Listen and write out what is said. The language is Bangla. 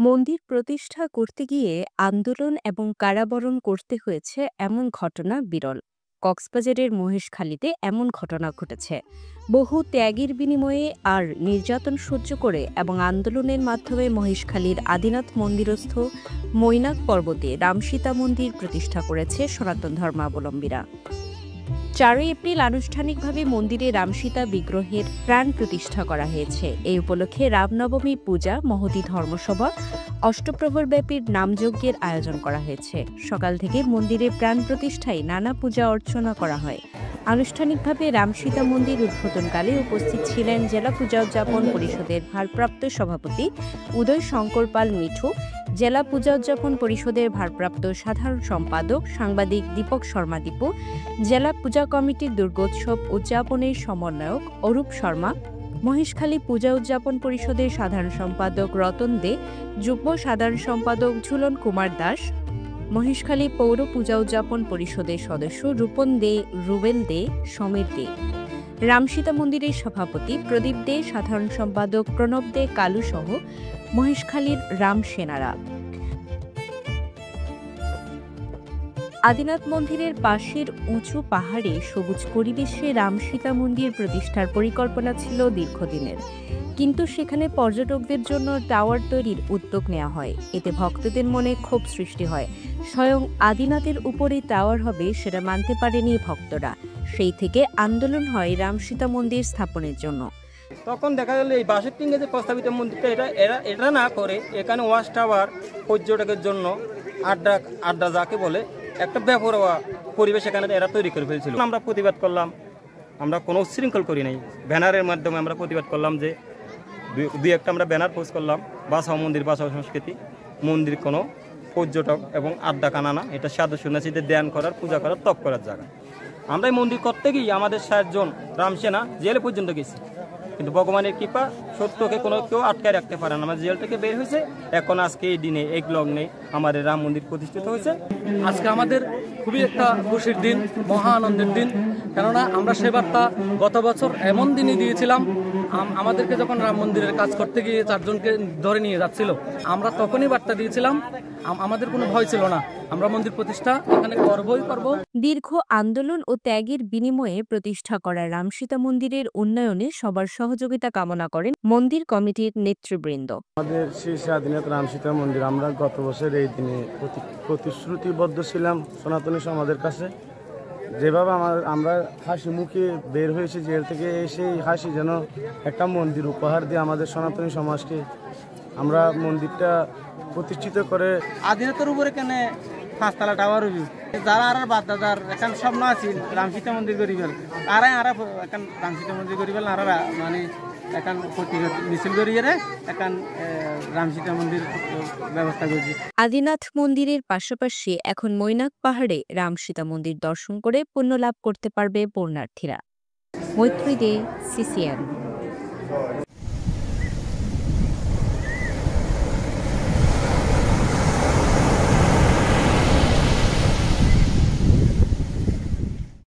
মন্দির প্রতিষ্ঠা করতে গিয়ে আন্দোলন এবং কারাবরণ করতে হয়েছে এমন ঘটনা বিরল। কক্সবাজারের মহেশখালীতে এমন ঘটনা ঘটেছে। বহু ত্যাগের বিনিময়ে আর নির্যাতন সহ্য করে এবং আন্দোলনের মাধ্যমে মহেশখালীর আদিনাথ মন্দিরস্থ মৈনাক পর্বতে রামসীতা মন্দির প্রতিষ্ঠা করেছে সনাতন ধর্মাবলম্বীরা। ৪ এপ্রিল আনুষ্ঠানিকভাবে মন্দিরে রামসীতা বিগ্রহের প্রাণ প্রতিষ্ঠা করা হয়েছে। এই উপলক্ষে রামনবমী পূজা, মহতী ধর্মসভা, অষ্টপ্রহরব্যাপীর নামযজ্ঞের আয়োজন করা হয়েছে। সকাল থেকে মন্দিরে প্রাণ প্রতিষ্ঠায় নানা পূজা অর্চনা করা হয়। আনুষ্ঠানিকভাবে রামসীতা মন্দির উদ্বোধনকালে উপস্থিত ছিলেন জেলা পূজা উদযাপন পরিষদের ভারপ্রাপ্ত সভাপতি উদয় শঙ্কর পাল মিঠু, জেলা পূজা উদযাপন পরিষদের ভারপ্রাপ্ত সাধারণ সম্পাদক সাংবাদিক দীপক শর্মা দীপু, জেলা পূজা কমিটির দুর্গোৎসব উদযাপনের সমন্বয়ক অরূপ শর্মা, মহেশখালী পূজা উদযাপন পরিষদের সাধারণ সম্পাদক রতন দে, যুগ্ম সাধারণ সম্পাদক ঝুলন কুমার দাস, মহেশখালী পৌর পূজা উদযাপন পরিষদের সদস্য রূপন দে, রুবেল দে, সমীর দে, রামসীতা মন্দিরের সভাপতি প্রদীপ দে, সাধারণ সম্পাদক প্রণব দে কালু সহ মহেশখালীর রাম সেনারা। আদিনাথ মন্দিরের পাশের উঁচু পাহাড়ে সবুজ পরিবেশে রামসীতা মন্দির প্রতিষ্ঠার পরিকল্পনা ছিল দীর্ঘদিনের, কিন্তু সেখানে পর্যটকদের জন্য টাওয়ার তৈরির উদ্যোগ নেওয়া হয়। এতে ভক্তদের মনে ক্ষোভ সৃষ্টি হয়। স্বয়ং আদিনাথের উপরে টাওয়ার হবে সেটা মানতে পারেনি ভক্তরা। সেই থেকে আন্দোলন হয় রামসীতা মন্দির স্থাপনের জন্য। তখন দেখা গেল এই বাঁশের টিঙ্গে যে প্রস্তাবিত মন্দিরটা এটা না করে এখানে ওয়াচ টাওয়ার পর্যটকের জন্য আড্ডা যাকে বলে একটা বেপরোয়া পরিবেশ এখানে এরা তৈরি করে ফেলছিল। আমরা প্রতিবাদ করলাম, আমরা কোনো উচ্ছৃঙ্খল করি নাই, ব্যানারের মাধ্যমে আমরা প্রতিবাদ করলাম যে দুই একটা আমরা ব্যানার পোস্ট করলাম, বাঁচাও মন্দির, বাঁচাও সংস্কৃতি, মন্দির কোনো পর্যটক এবং আড্ডা কানা না, এটা সাধু সন্ন্যাসীদের ধ্যান করার, পূজা করার, তপ করার জায়গা। আমরা এই মন্দির করতে গিয়ে আমাদের 60 জন রামসেনা জেলে পর্যন্ত গেছি, কিন্তু ভগবানের কৃপা সত্যকে কেউ আটকায় রাখতে পারে না। আমার জেল থেকে বের হয়েছে, এখন আজকে এই দিনে এই লগ্নে আমাদের রাম মন্দির প্রতিষ্ঠিত হয়েছে। আজকে আমাদের খুবই একটা খুশির দিন, মহা আনন্দের দিন। কেননা আমরা সে বার্তা গত বছর এমন দিনই দিয়েছিলাম, আমাদেরকে যখন রাম মন্দিরের কাজ করতে গিয়ে 4 জনকে ধরে নিয়ে যাচ্ছিল, আমরা তখনই বার্তা দিয়েছিলাম, আমাদের কোনো ভয় ছিল না, আমরা মন্দির প্রতিষ্ঠা এখানে করবই করব। দীর্ঘ আন্দোলন ও ত্যাগের বিনিময়ে প্রতিষ্ঠা করা রামসীতা মন্দিরের উন্নয়নে সবার সহযোগিতা কামনা করেন মন্দির কমিটির নেতৃবৃন্দ। আমাদের শ্রী আদিনাথ রামসীতা মন্দির আমরা গত বছর এই দিনে প্রতিশ্রুতিবদ্ধ ছিলাম সনাতনী সমাজের কাছে, যেভাবে আমরা হাসি মুখে বের হয়েছি জেল থেকে, সেই হাসি যেন একটা মন্দির উপহার দিয়ে আমাদের সনাতনী সমাজকে আমরা মন্দিরটা প্রতিষ্ঠিত করে। আদিনাথের উপরে কেন 5 তলা টাওয়ার হইব, যারা আর বাদদাদার এখন স্বপ্ন আছে রামসীতা মন্দির করিবেন, আর এখন রামসীতা মন্দির করিবেন, আর মানে এখন প্রতিরোধ মিছিল করিয়ে এখন রামসীতা মন্দির ব্যবস্থা করছি। আদিনাথ মন্দিরের পাশাপাশি এখন মৈনাক পাহাড়ে রামসীতা মন্দির দর্শন করে পুণ্য লাভ করতে পারবে পুণ্যার্থীরা। মৈত্রী দে, CCN।